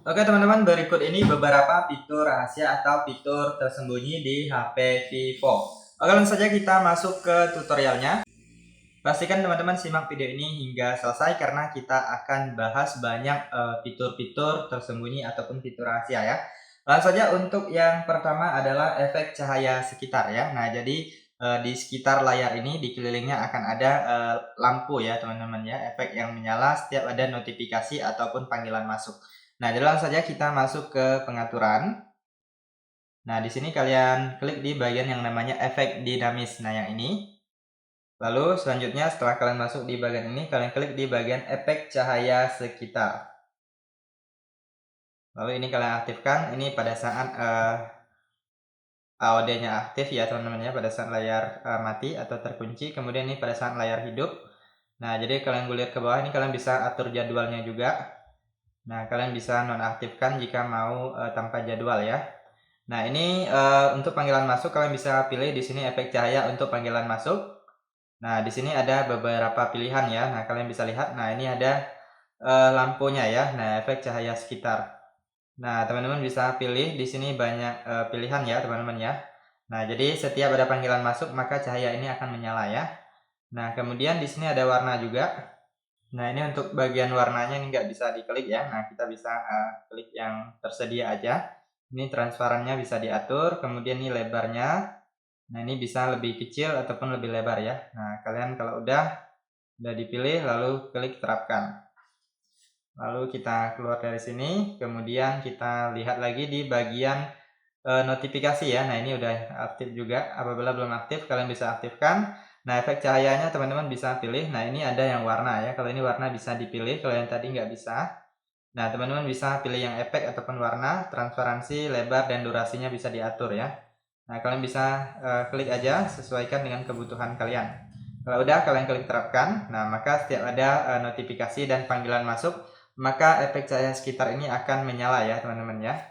Oke teman-teman, berikut ini beberapa fitur rahasia atau fitur tersembunyi di HP Vivo. Oke, langsung saja kita masuk ke tutorialnya. Pastikan teman-teman simak video ini hingga selesai karena kita akan bahas banyak fitur-fitur tersembunyi ataupun fitur rahasia ya. Langsung saja untuk yang pertama adalah efek cahaya sekitar ya. Nah, jadi di sekitar layar ini di kelilingnya akan ada lampu ya teman-teman ya, efek yang menyala setiap ada notifikasi ataupun panggilan masuk. Nah, jadi langsung saja kita masuk ke pengaturan. Nah, di sini kalian klik di bagian yang namanya efek dinamis. Nah, yang ini. Lalu selanjutnya setelah kalian masuk di bagian ini, kalian klik di bagian efek cahaya sekitar. Lalu ini kalian aktifkan, ini pada saat AOD-nya aktif ya teman-teman ya, pada saat layar mati atau terkunci. Kemudian ini pada saat layar hidup. Nah, jadi kalian gulir ke bawah, ini kalian bisa atur jadwalnya juga. Nah, kalian bisa nonaktifkan jika mau tanpa jadwal ya. Nah, ini untuk panggilan masuk kalian bisa pilih di sini efek cahaya untuk panggilan masuk. Nah, di sini ada beberapa pilihan ya. Nah, kalian bisa lihat. Nah, ini ada lampunya ya. Nah, efek cahaya sekitar. Nah, teman-teman bisa pilih di sini banyak pilihan ya, teman-teman ya. Nah, jadi setiap ada panggilan masuk maka cahaya ini akan menyala ya. Nah, kemudian di sini ada warna juga. Nah, ini untuk bagian warnanya ini nggak bisa diklik ya. Nah, kita bisa klik yang tersedia aja. Ini transparannya bisa diatur, kemudian ini lebarnya. Nah, ini bisa lebih kecil ataupun lebih lebar ya. Nah, kalian kalau udah dipilih lalu klik terapkan. Lalu kita keluar dari sini, kemudian kita lihat lagi di bagian notifikasi ya. Nah, ini udah aktif juga. Apabila belum aktif, kalian bisa aktifkan. Nah, efek cahayanya teman-teman bisa pilih. Nah, ini ada yang warna ya. Kalau ini warna bisa dipilih, kalau yang tadi nggak bisa. Nah, teman-teman bisa pilih yang efek ataupun warna, transparansi, lebar, dan durasinya bisa diatur ya. Nah, kalian bisa klik aja, sesuaikan dengan kebutuhan kalian. Kalau udah, kalian klik terapkan. Nah, maka setiap ada notifikasi dan panggilan masuk, maka efek cahaya sekitar ini akan menyala ya, teman-teman ya.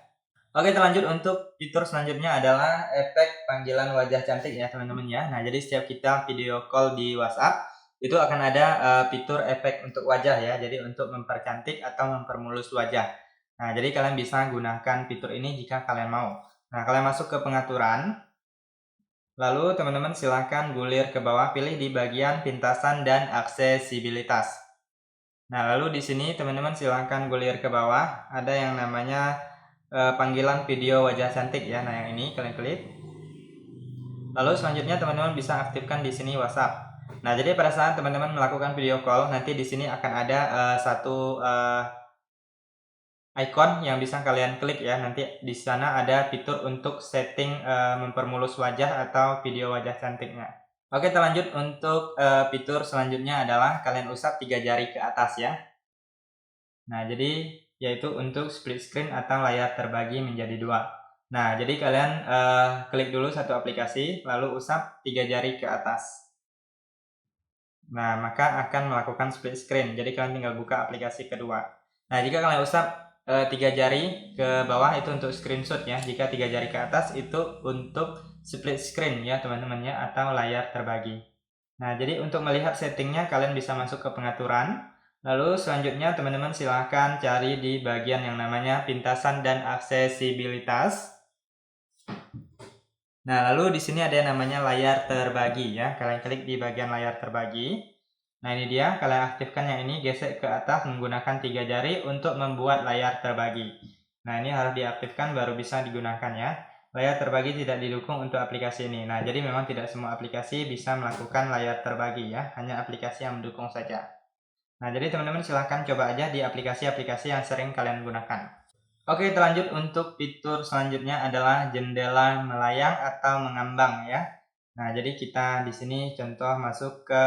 Oke, terlanjut untuk fitur selanjutnya adalah efek panggilan wajah cantik ya, teman-teman ya. Nah, jadi setiap kita video call di WhatsApp, itu akan ada fitur efek untuk wajah ya. Jadi untuk mempercantik atau mempermulus wajah. Nah, jadi kalian bisa gunakan fitur ini jika kalian mau. Nah, kalian masuk ke pengaturan. Lalu teman-teman silahkan gulir ke bawah, pilih di bagian pintasan dan aksesibilitas. Nah, lalu di sini teman-teman silahkan gulir ke bawah, ada yang namanya panggilan video wajah cantik ya. Nah, yang ini kalian klik. Lalu selanjutnya teman-teman bisa aktifkan di sini WhatsApp. Nah, jadi pada saat teman-teman melakukan video call, nanti di sini akan ada satu icon yang bisa kalian klik ya. Nanti di sana ada fitur untuk setting mempermulus wajah atau video wajah cantiknya. Oke, terlanjut untuk fitur selanjutnya adalah kalian usap 3 jari ke atas ya. Nah, jadi yaitu untuk split screen atau layar terbagi menjadi dua. Nah, jadi kalian klik dulu satu aplikasi, lalu usap 3 jari ke atas. Nah, maka akan melakukan split screen. Jadi kalian tinggal buka aplikasi kedua. Nah, jika kalian usap 3 jari ke bawah itu untuk screenshot ya. Jika 3 jari ke atas itu untuk split screen ya teman-teman ya, atau layar terbagi. Nah, jadi untuk melihat settingnya kalian bisa masuk ke pengaturan. Lalu selanjutnya teman-teman silahkan cari di bagian yang namanya pintasan dan aksesibilitas. Nah, lalu di sini ada yang namanya layar terbagi ya. Kalian klik di bagian layar terbagi. Nah, ini dia, kalian aktifkan yang ini, gesek ke atas menggunakan 3 jari untuk membuat layar terbagi. Nah, ini harus diaktifkan baru bisa digunakan ya. Layar terbagi tidak didukung untuk aplikasi ini. Nah, jadi memang tidak semua aplikasi bisa melakukan layar terbagi ya, hanya aplikasi yang mendukung saja. Nah, jadi teman-teman silahkan coba aja di aplikasi-aplikasi yang sering kalian gunakan. Oke, terlanjut untuk fitur selanjutnya adalah jendela melayang atau mengambang ya. Nah, jadi kita di sini contoh masuk ke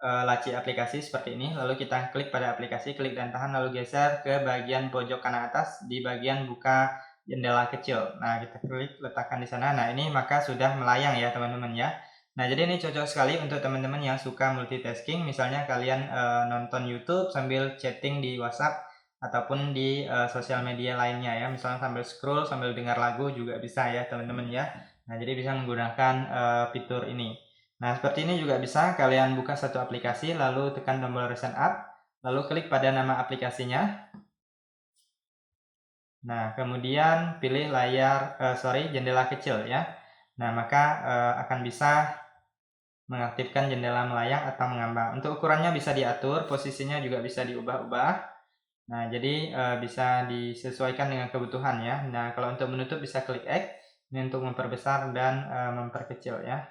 laci aplikasi seperti ini, lalu kita klik pada aplikasi, klik dan tahan, lalu geser ke bagian pojok kanan atas di bagian buka jendela kecil. Nah, kita klik letakkan di sana. Nah, ini maka sudah melayang ya teman-teman ya. Nah, jadi ini cocok sekali untuk teman-teman yang suka multitasking, misalnya kalian nonton YouTube sambil chatting di WhatsApp ataupun di sosial media lainnya ya, misalnya sambil scroll sambil dengar lagu juga bisa ya teman-teman ya. Nah, jadi bisa menggunakan fitur ini. Nah, seperti ini juga bisa kalian buka satu aplikasi lalu tekan tombol recent app, lalu klik pada nama aplikasinya. Nah, kemudian pilih jendela kecil ya. Nah, maka akan bisa mengaktifkan jendela melayang atau mengambang. Untuk ukurannya bisa diatur, posisinya juga bisa diubah-ubah. Nah, jadi bisa disesuaikan dengan kebutuhan ya. Nah, kalau untuk menutup bisa klik X, ini untuk memperbesar dan memperkecil ya.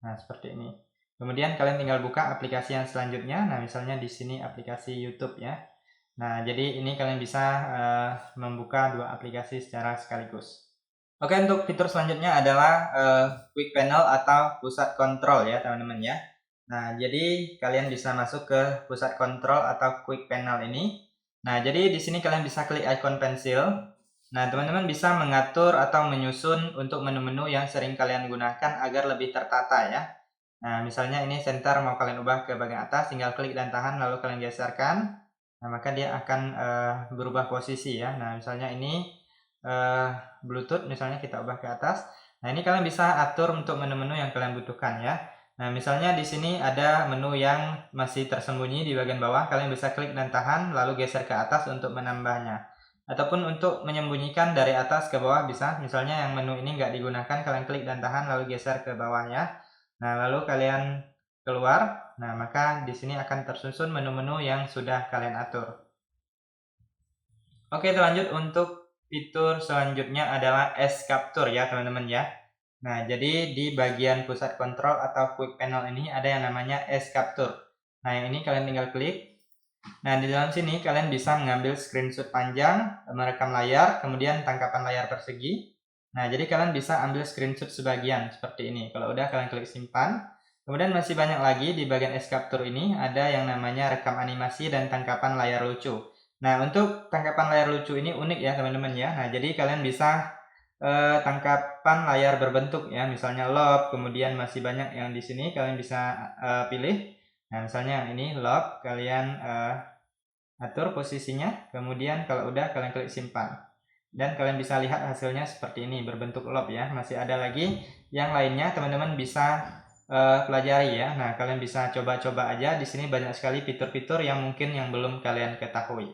Nah, seperti ini. Kemudian kalian tinggal buka aplikasi yang selanjutnya. Nah, misalnya di sini aplikasi YouTube ya. Nah, jadi ini kalian bisa membuka dua aplikasi secara sekaligus. Oke, untuk fitur selanjutnya adalah Quick Panel atau pusat kontrol ya, teman-teman ya. Nah, jadi kalian bisa masuk ke pusat kontrol atau Quick Panel ini. Nah, jadi di sini kalian bisa klik icon pensil. Nah, teman-teman bisa mengatur atau menyusun untuk menu-menu yang sering kalian gunakan agar lebih tertata ya. Nah, misalnya ini center mau kalian ubah ke bagian atas, tinggal klik dan tahan lalu kalian geserkan. Nah, maka dia akan berubah posisi ya. Nah, misalnya ini Bluetooth misalnya kita ubah ke atas. Nah, ini kalian bisa atur untuk menu-menu yang kalian butuhkan ya. Nah, misalnya di sini ada menu yang masih tersembunyi di bagian bawah, kalian bisa klik dan tahan lalu geser ke atas untuk menambahnya. Ataupun untuk menyembunyikan dari atas ke bawah bisa. Misalnya yang menu ini nggak digunakan, kalian klik dan tahan lalu geser ke bawah ya. Nah, lalu kalian keluar. Nah, maka di sini akan tersusun menu-menu yang sudah kalian atur. Oke, lanjut untuk fitur selanjutnya adalah S Capture ya, teman-teman ya. Nah, jadi di bagian pusat kontrol atau quick panel ini ada yang namanya S Capture. Nah, yang ini kalian tinggal klik. Nah, di dalam sini kalian bisa mengambil screenshot panjang, merekam layar, kemudian tangkapan layar persegi. Nah, jadi kalian bisa ambil screenshot sebagian seperti ini. Kalau udah kalian klik simpan. Kemudian masih banyak lagi di bagian S Capture ini ada yang namanya rekam animasi dan tangkapan layar lucu. Nah, untuk tangkapan layar lucu ini unik ya, teman-teman ya. Nah, jadi kalian bisa tangkapan layar berbentuk ya, misalnya loop, kemudian masih banyak yang di sini kalian bisa pilih. Nah, misalnya ini loop, kalian atur posisinya, kemudian kalau udah kalian klik simpan. Dan kalian bisa lihat hasilnya seperti ini, berbentuk loop ya. Masih ada lagi yang lainnya, teman-teman bisa pelajari ya. Nah, kalian bisa coba-coba aja. Di sini banyak sekali fitur-fitur yang mungkin yang belum kalian ketahui.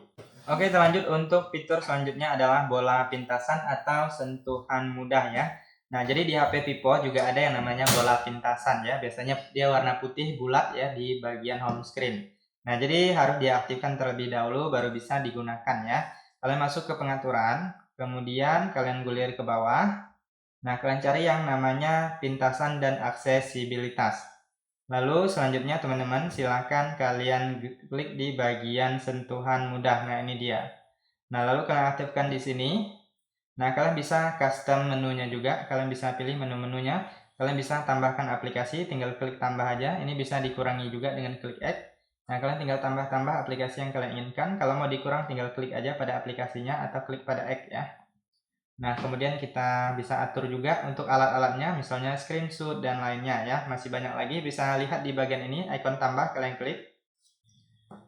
Oke, lanjut untuk fitur selanjutnya adalah bola pintasan atau sentuhan mudah ya. Nah, jadi di HP Vivo juga ada yang namanya bola pintasan ya. Biasanya dia warna putih bulat ya di bagian home screen. Nah, jadi harus diaktifkan terlebih dahulu baru bisa digunakan ya. Kalian masuk ke pengaturan, kemudian kalian gulir ke bawah. Nah, kalian cari yang namanya pintasan dan aksesibilitas. Lalu selanjutnya teman-teman silakan kalian klik di bagian sentuhan mudah. Nah, ini dia. Nah, lalu kalian aktifkan di sini. Nah, kalian bisa custom menunya juga. Kalian bisa pilih menu-menunya. Kalian bisa tambahkan aplikasi, tinggal klik tambah aja. Ini bisa dikurangi juga dengan klik X. Nah, kalian tinggal tambah-tambah aplikasi yang kalian inginkan. Kalau mau dikurang tinggal klik aja pada aplikasinya atau klik pada X ya. Nah, kemudian kita bisa atur juga untuk alat-alatnya, misalnya screenshot dan lainnya ya. Masih banyak lagi, bisa lihat di bagian ini, ikon tambah, kalian klik.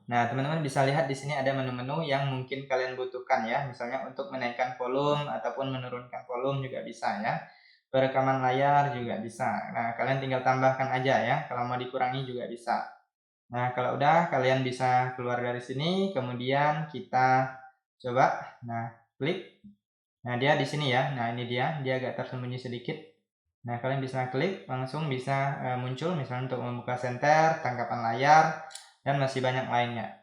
Nah, teman-teman bisa lihat di sini ada menu-menu yang mungkin kalian butuhkan ya. Misalnya untuk menaikkan volume ataupun menurunkan volume juga bisa ya. Perekaman layar juga bisa. Nah, kalian tinggal tambahkan aja ya. Kalau mau dikurangi juga bisa. Nah, kalau udah kalian bisa keluar dari sini, kemudian kita coba. Nah, klik. Nah, dia di sini ya. Nah, ini dia agak tersembunyi sedikit. Nah, kalian bisa klik, langsung bisa muncul misalnya untuk membuka senter, tangkapan layar, dan masih banyak lainnya.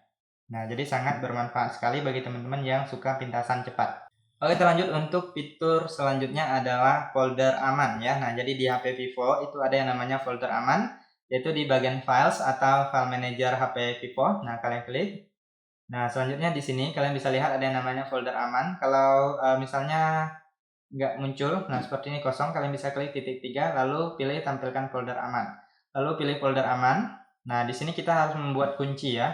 Nah, jadi sangat bermanfaat sekali bagi teman-teman yang suka pintasan cepat. Oke, lanjut untuk fitur selanjutnya adalah folder aman ya. Nah, jadi di HP Vivo itu ada yang namanya folder aman, yaitu di bagian files atau file manager HP Vivo. Nah, kalian klik. Nah, selanjutnya di sini kalian bisa lihat ada yang namanya folder aman. Kalau misalnya nggak muncul, nah seperti ini kosong, kalian bisa klik titik 3, lalu pilih tampilkan folder aman. Lalu pilih folder aman. Nah, di sini kita harus membuat kunci ya.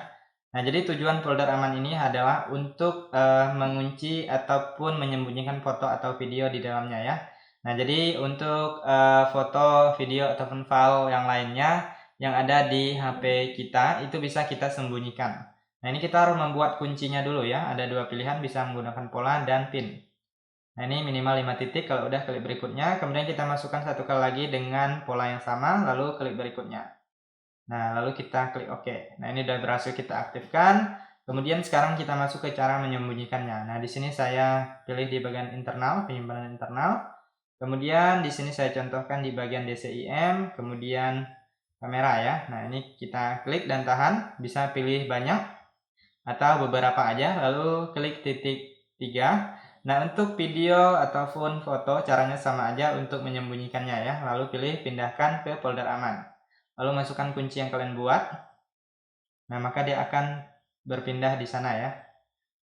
Nah, jadi tujuan folder aman ini adalah untuk mengunci ataupun menyembunyikan foto atau video di dalamnya ya. Nah, jadi untuk foto, video, ataupun file yang lainnya yang ada di HP kita, itu bisa kita sembunyikan. Nah, ini kita harus membuat kuncinya dulu ya. Ada dua pilihan, bisa menggunakan pola dan pin. Nah, ini minimal 5 titik. Kalau udah klik berikutnya. Kemudian kita masukkan satu kali lagi dengan pola yang sama, lalu klik berikutnya. Nah, lalu kita klik OK. Nah, ini udah berhasil kita aktifkan. Kemudian sekarang kita masuk ke cara menyembunyikannya. Nah, di sini saya pilih di bagian internal, penyimpanan internal. Kemudian di sini saya contohkan di bagian DCIM, kemudian kamera ya. Nah, ini kita klik dan tahan, bisa pilih banyak atau beberapa aja, lalu klik titik 3. Nah, untuk video ataupun foto caranya sama aja untuk menyembunyikannya ya. Lalu pilih pindahkan ke folder aman. Lalu masukkan kunci yang kalian buat. Nah, maka dia akan berpindah di sana ya.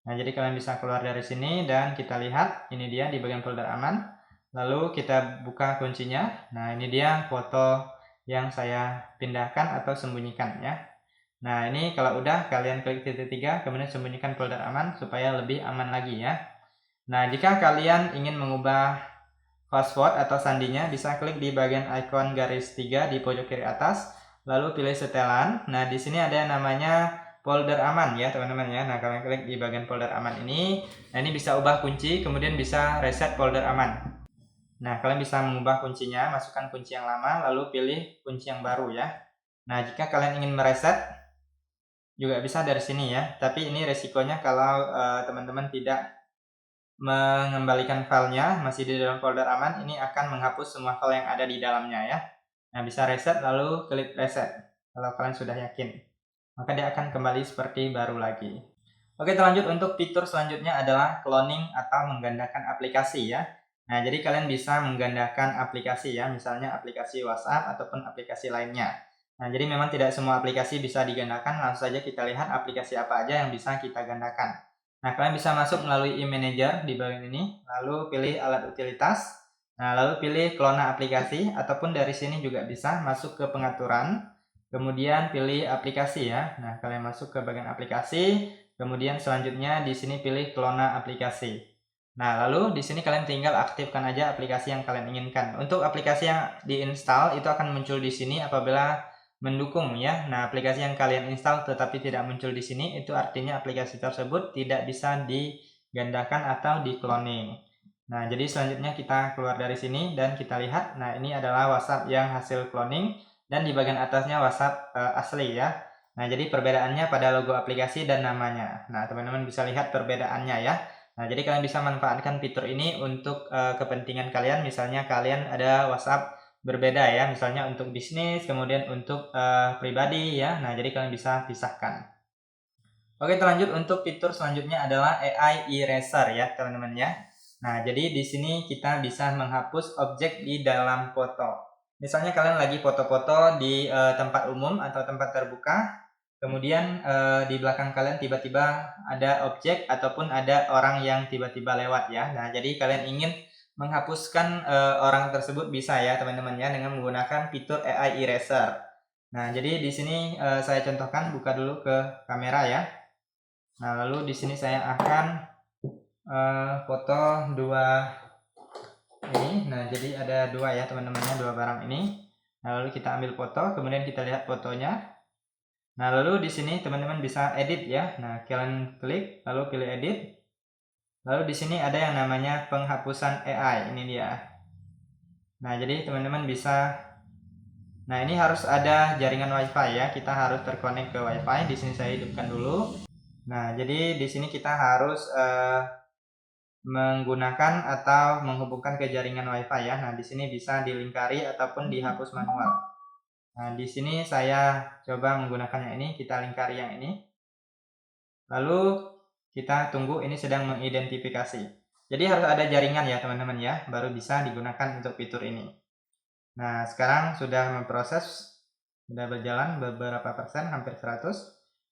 Nah, jadi kalian bisa keluar dari sini dan kita lihat ini dia di bagian folder aman. Lalu kita buka kuncinya. Nah, ini dia foto yang saya pindahkan atau sembunyikan ya. Nah, ini kalau udah kalian klik titik 3, kemudian sembunyikan folder aman supaya lebih aman lagi ya. Nah, jika kalian ingin mengubah password atau sandinya, bisa klik di bagian ikon garis 3 di pojok kiri atas, lalu pilih setelan. Nah, di sini ada yang namanya folder aman ya, teman-teman ya. Nah, kalian klik di bagian folder aman ini. Nah, ini bisa ubah kunci, kemudian bisa reset folder aman. Nah, kalian bisa mengubah kuncinya, masukkan kunci yang lama, lalu pilih kunci yang baru ya. Nah, jika kalian ingin mereset, juga bisa dari sini ya, tapi ini resikonya kalau teman-teman tidak mengembalikan filenya masih di dalam folder aman, ini akan menghapus semua file yang ada di dalamnya ya. Nah, bisa reset lalu klik reset kalau kalian sudah yakin, maka dia akan kembali seperti baru lagi. Oke, lanjut untuk fitur selanjutnya adalah cloning atau menggandakan aplikasi ya. Nah, jadi kalian bisa menggandakan aplikasi ya, misalnya aplikasi WhatsApp ataupun aplikasi lainnya. Nah, jadi memang tidak semua aplikasi bisa digandakan, langsung saja kita lihat aplikasi apa aja yang bisa kita gandakan. Nah, kalian bisa masuk melalui e-manager di bagian ini, lalu pilih alat utilitas. Nah, lalu pilih klona aplikasi, ataupun dari sini juga bisa masuk ke pengaturan, kemudian pilih aplikasi ya. Nah, kalian masuk ke bagian aplikasi, kemudian selanjutnya di sini pilih klona aplikasi. Nah, lalu di sini kalian tinggal aktifkan aja aplikasi yang kalian inginkan. Untuk aplikasi yang diinstal itu akan muncul di sini apabila mendukung ya. Nah, aplikasi yang kalian install tetapi tidak muncul di sini itu artinya aplikasi tersebut tidak bisa digandakan atau di-cloning. Nah, jadi selanjutnya kita keluar dari sini dan kita lihat. Nah, ini adalah WhatsApp yang hasil cloning dan di bagian atasnya WhatsApp asli ya. Nah, jadi perbedaannya pada logo aplikasi dan namanya. Nah, teman-teman bisa lihat perbedaannya ya. Nah, jadi kalian bisa manfaatkan fitur ini untuk kepentingan kalian. Misalnya kalian ada WhatsApp berbeda ya, misalnya untuk bisnis, kemudian untuk pribadi ya. Nah, jadi kalian bisa pisahkan. Oke, lanjut untuk fitur selanjutnya adalah AI Eraser ya, teman-teman ya. Nah, jadi di sini kita bisa menghapus objek di dalam foto. Misalnya kalian lagi foto-foto di tempat umum atau tempat terbuka, kemudian di belakang kalian tiba-tiba ada objek ataupun ada orang yang tiba-tiba lewat ya. Nah, jadi kalian ingin menghapuskan orang tersebut bisa ya teman-teman ya dengan menggunakan fitur AI Eraser. Nah, jadi di sini saya contohkan, buka dulu ke kamera ya. Nah, lalu di sini saya akan foto dua ini. Nah, jadi ada dua ya teman-teman ya, dua barang ini. Nah, lalu kita ambil foto, kemudian kita lihat fotonya. Nah, lalu di sini teman-teman bisa edit ya. Nah, kalian klik lalu pilih edit. Lalu di sini ada yang namanya penghapusan AI, ini dia. Nah, jadi teman-teman bisa. Nah, ini harus ada jaringan WiFi ya. Kita harus terkonek ke WiFi. Di sini saya hidupkan dulu. Nah, jadi di sini kita harus menggunakan atau menghubungkan ke jaringan WiFi ya. Nah, di sini bisa dilingkari ataupun dihapus manual. Nah, di sini saya coba menggunakannya ini, kita lingkari yang ini. Lalu kita tunggu, ini sedang mengidentifikasi. Jadi harus ada jaringan ya teman-teman ya, baru bisa digunakan untuk fitur ini. Nah, sekarang sudah memproses, sudah berjalan beberapa persen, hampir 100.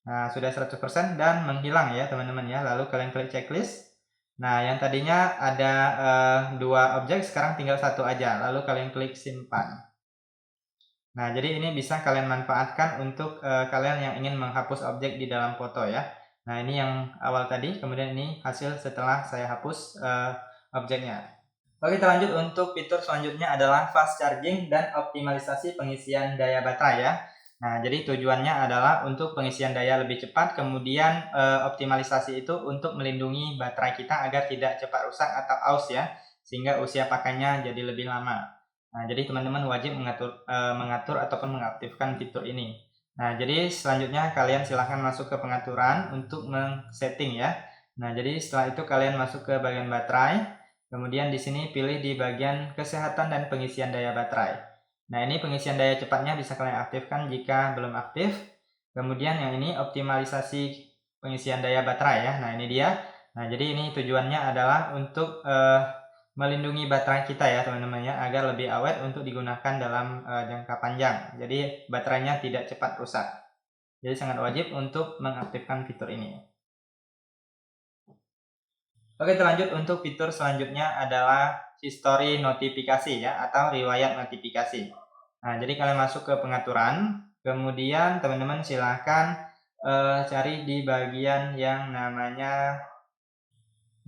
Nah, sudah 100% dan menghilang ya teman-teman ya. Lalu kalian klik checklist. Nah, yang tadinya ada dua objek, sekarang tinggal satu aja. Lalu kalian klik simpan. Nah, jadi ini bisa kalian manfaatkan untuk kalian yang ingin menghapus objek di dalam foto ya. Nah, ini yang awal tadi, kemudian ini hasil setelah saya hapus objeknya. Oke, kita lanjut untuk fitur selanjutnya adalah fast charging dan optimalisasi pengisian daya baterai ya. Nah, jadi tujuannya adalah untuk pengisian daya lebih cepat, kemudian optimalisasi itu untuk melindungi baterai kita agar tidak cepat rusak atau aus ya, sehingga usia pakainya jadi lebih lama. Nah, jadi teman-teman wajib mengatur ataupun mengaktifkan fitur ini. Nah, jadi selanjutnya kalian silahkan masuk ke pengaturan untuk men-setting ya. Nah, jadi setelah itu kalian masuk ke bagian baterai, kemudian di sini pilih di bagian kesehatan dan pengisian daya baterai. Nah, ini pengisian daya cepatnya bisa kalian aktifkan jika belum aktif. Kemudian yang ini optimalisasi pengisian daya baterai ya. Nah, ini dia. Nah, jadi ini tujuannya adalah untuk melindungi baterai kita ya teman-teman ya, agar lebih awet untuk digunakan dalam jangka panjang. Jadi baterainya tidak cepat rusak. Jadi sangat wajib untuk mengaktifkan fitur ini. Oke, lanjut untuk fitur selanjutnya adalah history notifikasi ya, atau riwayat notifikasi. Nah, jadi kalian masuk ke pengaturan, kemudian teman-teman silahkan cari di bagian yang namanya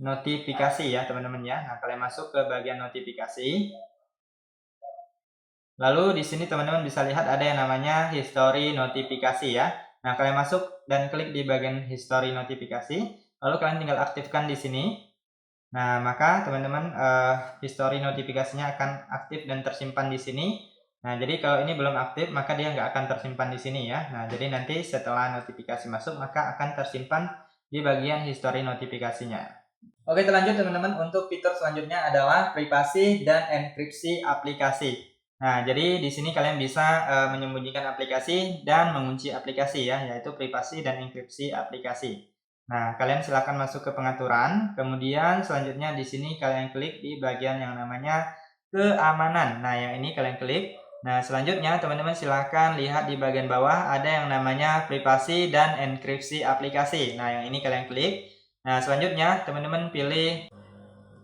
notifikasi ya teman-teman ya. Nah, kalian masuk ke bagian notifikasi. Lalu di sini teman-teman bisa lihat ada yang namanya history notifikasi ya. Nah, kalian masuk dan klik di bagian history notifikasi, lalu kalian tinggal aktifkan di sini. Nah, maka teman-teman history notifikasinya akan aktif dan tersimpan di sini. Nah, jadi kalau ini belum aktif, maka dia nggak akan tersimpan di sini ya. Nah, jadi nanti setelah notifikasi masuk, maka akan tersimpan di bagian history notifikasinya. Oke, lanjut teman-teman. Untuk fitur selanjutnya adalah privasi dan enkripsi aplikasi. Nah, jadi di sini kalian bisa menyembunyikan aplikasi dan mengunci aplikasi ya, yaitu privasi dan enkripsi aplikasi. Nah, kalian silakan masuk ke pengaturan, kemudian selanjutnya di sini kalian klik di bagian yang namanya keamanan. Nah, yang ini kalian klik. Nah, selanjutnya teman-teman silakan lihat di bagian bawah ada yang namanya privasi dan enkripsi aplikasi. Nah, yang ini kalian klik. Nah, selanjutnya teman-teman pilih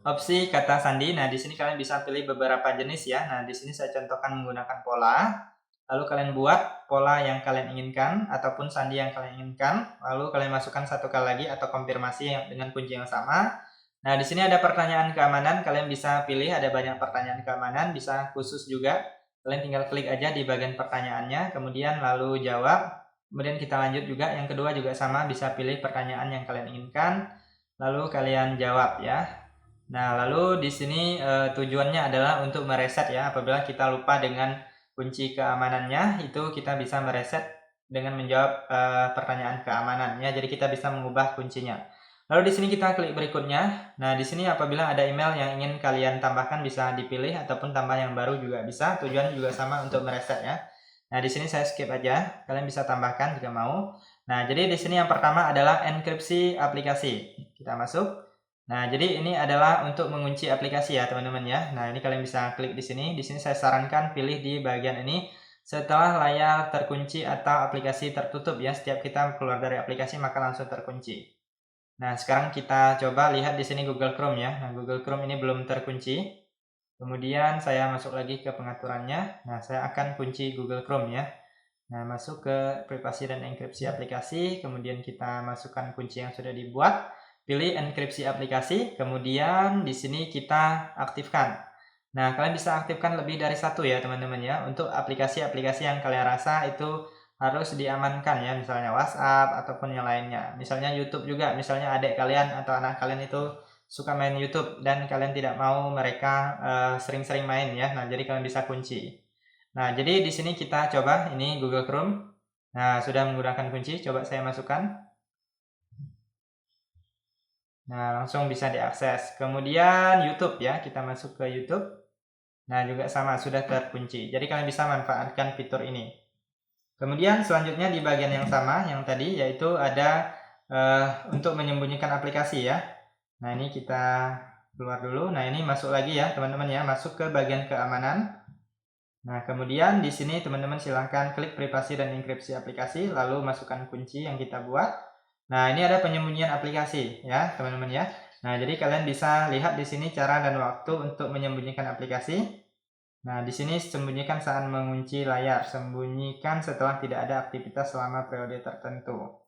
opsi kata sandi. Nah, di sini kalian bisa pilih beberapa jenis ya. Nah, di sini saya contohkan menggunakan pola. Lalu kalian buat pola yang kalian inginkan ataupun sandi yang kalian inginkan. Lalu kalian masukkan satu kali lagi atau konfirmasi dengan kunci yang sama. Nah, di sini ada pertanyaan keamanan. Kalian bisa pilih, ada banyak pertanyaan keamanan, bisa khusus juga. Kalian tinggal klik aja di bagian pertanyaannya, kemudian lalu jawab. Kemudian kita lanjut juga. Yang kedua juga sama, bisa pilih pertanyaan yang kalian inginkan, lalu kalian jawab ya. Nah, lalu di sini tujuannya adalah untuk mereset ya. Apabila kita lupa dengan kunci keamanannya, itu kita bisa mereset dengan menjawab pertanyaan keamanan ya. Jadi kita bisa mengubah kuncinya. Lalu di sini kita klik berikutnya. Nah, di sini apabila ada email yang ingin kalian tambahkan bisa dipilih ataupun tambah yang baru juga bisa. Tujuannya juga sama untuk mereset ya. Nah, di sini saya skip aja. Kalian bisa tambahkan jika mau. Nah, jadi di sini yang pertama adalah enkripsi aplikasi. Kita masuk. Nah, jadi ini adalah untuk mengunci aplikasi ya, teman-teman ya. Nah, ini kalian bisa klik di sini. Di sini saya sarankan pilih di bagian ini setelah layar terkunci atau aplikasi tertutup ya. Setiap kita keluar dari aplikasi maka langsung terkunci. Nah, sekarang kita coba lihat di sini Google Chrome ya. Nah, Google Chrome ini belum terkunci. Kemudian saya masuk lagi ke pengaturannya. Nah, saya akan kunci Google Chrome ya. Nah, masuk ke privasi dan enkripsi aplikasi, kemudian kita masukkan kunci yang sudah dibuat, pilih enkripsi aplikasi, kemudian di sini kita aktifkan. Nah, kalian bisa aktifkan lebih dari satu ya teman-teman ya, untuk aplikasi-aplikasi yang kalian rasa itu harus diamankan ya, misalnya WhatsApp ataupun yang lainnya. Misalnya YouTube juga, misalnya adik kalian atau anak kalian itu suka main YouTube dan kalian tidak mau mereka sering-sering main ya. Nah, jadi kalian bisa kunci. Nah, jadi di sini kita coba ini Google Chrome. Nah, sudah menggunakan kunci, coba saya masukkan. Nah, langsung bisa diakses. Kemudian YouTube ya, kita masuk ke YouTube. Nah, juga sama, sudah terkunci. Jadi kalian bisa manfaatkan fitur ini. Kemudian selanjutnya di bagian yang sama, yang tadi, yaitu ada untuk menyembunyikan aplikasi ya. Nah, ini kita keluar dulu. Nah, ini masuk lagi ya, teman-teman ya, masuk ke bagian keamanan. Nah, kemudian di sini teman-teman silahkan klik privasi dan enkripsi aplikasi, lalu masukkan kunci yang kita buat. Nah, ini ada penyembunyian aplikasi ya, teman-teman ya. Nah, jadi kalian bisa lihat di sini cara dan waktu untuk menyembunyikan aplikasi. Nah, di sini sembunyikan saat mengunci layar, sembunyikan setelah tidak ada aktivitas selama periode tertentu.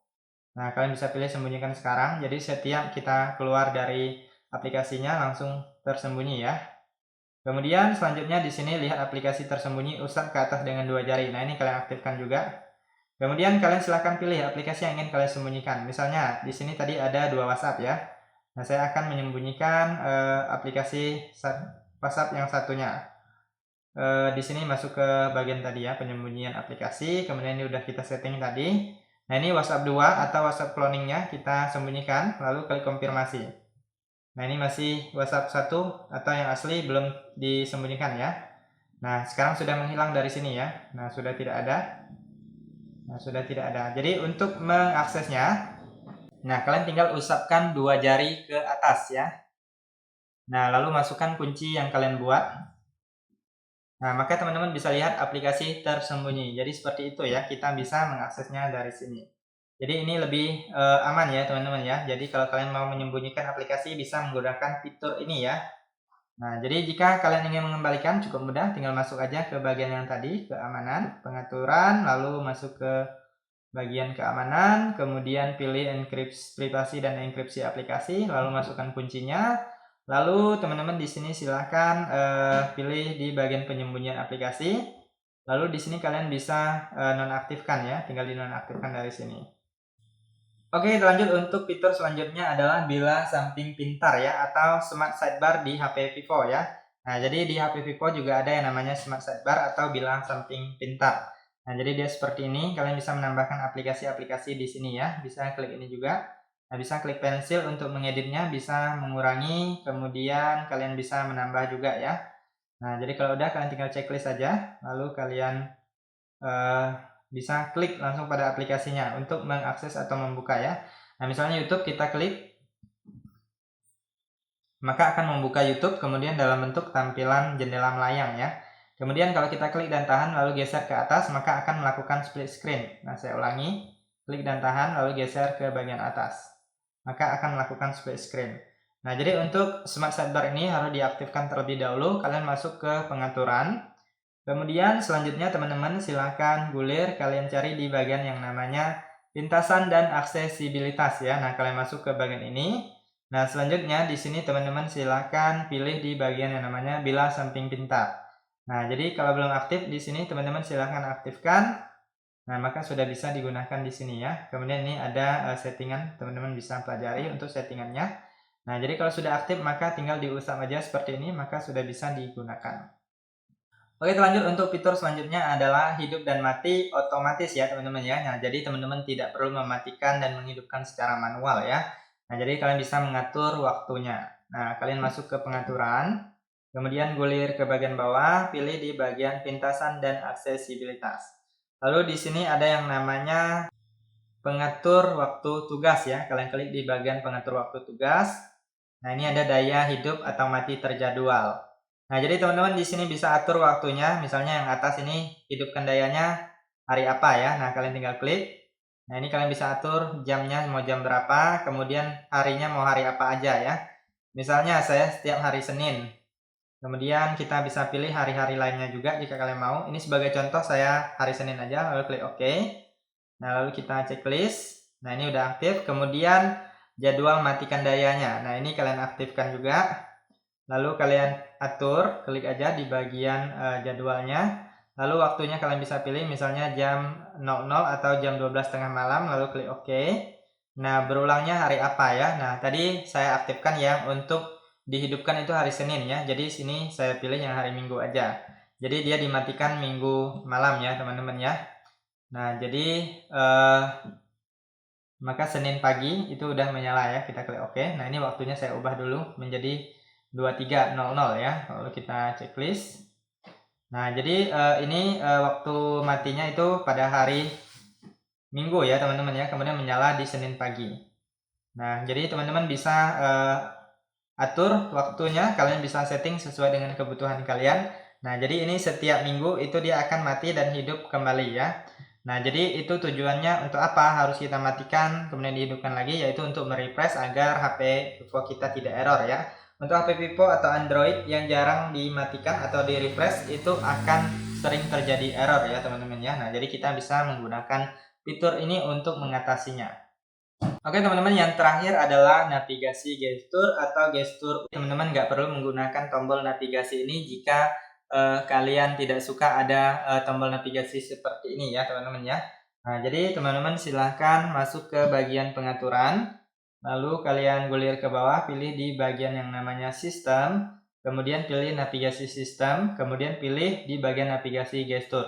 Nah, kalian bisa pilih sembunyikan sekarang, jadi setiap kita keluar dari aplikasinya langsung tersembunyi ya. Kemudian selanjutnya di sini lihat aplikasi tersembunyi, usap ke atas dengan 2 jari. Nah, ini kalian aktifkan juga. Kemudian kalian silahkan pilih aplikasi yang ingin kalian sembunyikan. Misalnya di sini tadi ada 2 WhatsApp ya. Nah, saya akan menyembunyikan aplikasi WhatsApp yang satunya. di sini masuk ke bagian tadi ya, penyembunyian aplikasi, kemudian ini udah kita setting tadi. Nah, ini WhatsApp 2 atau WhatsApp cloningnya kita sembunyikan, lalu klik konfirmasi. Nah, ini masih WhatsApp 1 atau yang asli belum disembunyikan ya. Nah, sekarang sudah menghilang dari sini ya. Nah, sudah tidak ada. Nah, sudah tidak ada. Jadi untuk mengaksesnya, nah kalian tinggal usapkan 2 jari ke atas ya. Nah, lalu masukkan kunci yang kalian buat. Nah, maka teman-teman bisa lihat aplikasi tersembunyi. Jadi seperti itu ya, kita bisa mengaksesnya dari sini. Jadi ini lebih aman ya teman-teman ya. Jadi kalau kalian mau menyembunyikan aplikasi bisa menggunakan fitur ini ya. Nah, jadi jika kalian ingin mengembalikan cukup mudah, tinggal masuk aja ke bagian yang tadi, keamanan, pengaturan, lalu masuk ke bagian keamanan, kemudian pilih enkripsi privasi dan enkripsi aplikasi, lalu masukkan kuncinya. Lalu teman-teman di sini silahkan pilih di bagian penyembunyian aplikasi. Lalu di sini kalian bisa nonaktifkan ya, tinggal dinonaktifkan dari sini. Oke, lanjut untuk fitur selanjutnya adalah bilah samping pintar ya, atau smart sidebar di HP Vivo ya. Nah, jadi di HP Vivo juga ada yang namanya smart sidebar atau bilah samping pintar. Nah, jadi dia seperti ini, kalian bisa menambahkan aplikasi-aplikasi di sini ya, bisa klik ini juga. Nah, bisa klik pensil untuk mengeditnya, bisa mengurangi, kemudian kalian bisa menambah juga ya. Nah, jadi kalau udah kalian tinggal checklist saja, lalu kalian bisa klik langsung pada aplikasinya untuk mengakses atau membuka ya. Nah, misalnya YouTube kita klik, maka akan membuka YouTube kemudian dalam bentuk tampilan jendela melayang ya. Kemudian kalau kita klik dan tahan lalu geser ke atas, maka akan melakukan split screen. Nah, saya ulangi, klik dan tahan lalu geser ke bagian atas, maka akan melakukan split screen. Nah, jadi untuk smart sidebar ini harus diaktifkan terlebih dahulu. Kalian masuk ke pengaturan. Kemudian selanjutnya teman-teman silahkan gulir, kalian cari di bagian yang namanya pintasan dan aksesibilitas ya. Nah, kalian masuk ke bagian ini. Nah, selanjutnya di sini teman-teman silahkan pilih di bagian yang namanya bilah samping pintar. Nah, jadi kalau belum aktif di sini teman-teman silahkan aktifkan. Nah, maka sudah bisa digunakan di sini ya. Kemudian ini ada settingan, teman-teman bisa pelajari untuk settingannya. Nah, jadi kalau sudah aktif maka tinggal diusap aja seperti ini, maka sudah bisa digunakan. Oke, lanjut untuk fitur selanjutnya adalah hidup dan mati otomatis ya teman-teman ya. Nah, jadi teman-teman tidak perlu mematikan dan menghidupkan secara manual ya. Nah, jadi kalian bisa mengatur waktunya. Nah, kalian masuk ke pengaturan, kemudian gulir ke bagian bawah, pilih di bagian pintasan dan aksesibilitas. Lalu di sini ada yang namanya pengatur waktu tugas ya. Kalian klik di bagian pengatur waktu tugas. Nah, ini ada daya hidup atau mati terjadwal. Nah, jadi teman-teman di sini bisa atur waktunya. Misalnya yang atas ini hidupkan dayanya hari apa ya. Nah, kalian tinggal klik. Nah, ini kalian bisa atur jamnya mau jam berapa, kemudian harinya mau hari apa aja ya. Misalnya saya setiap hari Senin. Kemudian kita bisa pilih hari-hari lainnya juga jika kalian mau. Ini sebagai contoh saya hari Senin aja, lalu klik OK. Nah, lalu kita checklist. Nah, ini udah aktif. Kemudian jadwal matikan dayanya. Nah, ini kalian aktifkan juga. Lalu kalian atur, klik aja di bagian jadwalnya. Lalu waktunya kalian bisa pilih misalnya jam 00 atau jam 12 tengah malam, lalu klik OK. Nah, berulangnya hari apa ya? Nah, tadi saya aktifkan yang untuk dihidupkan itu hari Senin ya. Jadi sini saya pilih yang hari Minggu aja. Jadi dia dimatikan Minggu malam ya, teman-teman ya. Nah, jadi maka Senin pagi itu udah menyala ya. Kita klik OK. Nah, ini waktunya saya ubah dulu menjadi 23.00 ya, lalu kita checklist. Nah, jadi ini waktu matinya itu pada hari Minggu ya teman-teman ya, kemudian menyala di Senin pagi. Nah, jadi teman-teman bisa atur waktunya, kalian bisa setting sesuai dengan kebutuhan kalian. Nah, jadi ini setiap minggu itu dia akan mati dan hidup kembali ya. Nah, jadi itu tujuannya untuk apa? Harus kita matikan kemudian dihidupkan lagi, yaitu untuk merefresh agar HP Vivo kita tidak error ya. Untuk HP Vivo atau Android yang jarang dimatikan atau di refresh itu akan sering terjadi error ya teman-teman ya. Nah, jadi kita bisa menggunakan fitur ini untuk mengatasinya. Oke teman-teman, yang terakhir adalah navigasi gestur atau gestur. Teman-teman nggak perlu menggunakan tombol navigasi ini jika kalian tidak suka ada tombol navigasi seperti ini ya teman-teman ya. Nah, jadi teman-teman silahkan masuk ke bagian pengaturan. Lalu kalian gulir ke bawah, pilih di bagian yang namanya sistem. kemudian pilih navigasi sistem, kemudian pilih di bagian navigasi gestur.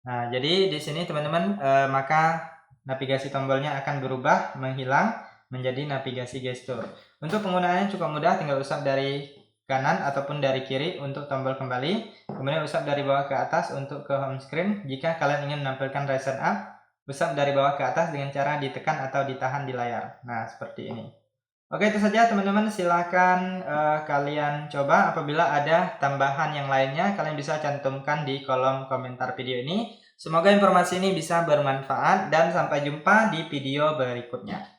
Nah, jadi di sini teman-teman maka navigasi tombolnya akan berubah menghilang menjadi navigasi gestur. Untuk penggunaannya cukup mudah, tinggal usap dari kanan ataupun dari kiri untuk tombol kembali, kemudian usap dari bawah ke atas untuk ke home screen. Jika kalian ingin menampilkan Ryzen up, usap dari bawah ke atas dengan cara ditekan atau ditahan di layar. Nah, seperti ini. Oke, itu saja teman-teman. Silakan kalian coba. Apabila ada tambahan yang lainnya, kalian bisa cantumkan di kolom komentar video ini. Semoga informasi ini bisa bermanfaat dan sampai jumpa di video berikutnya.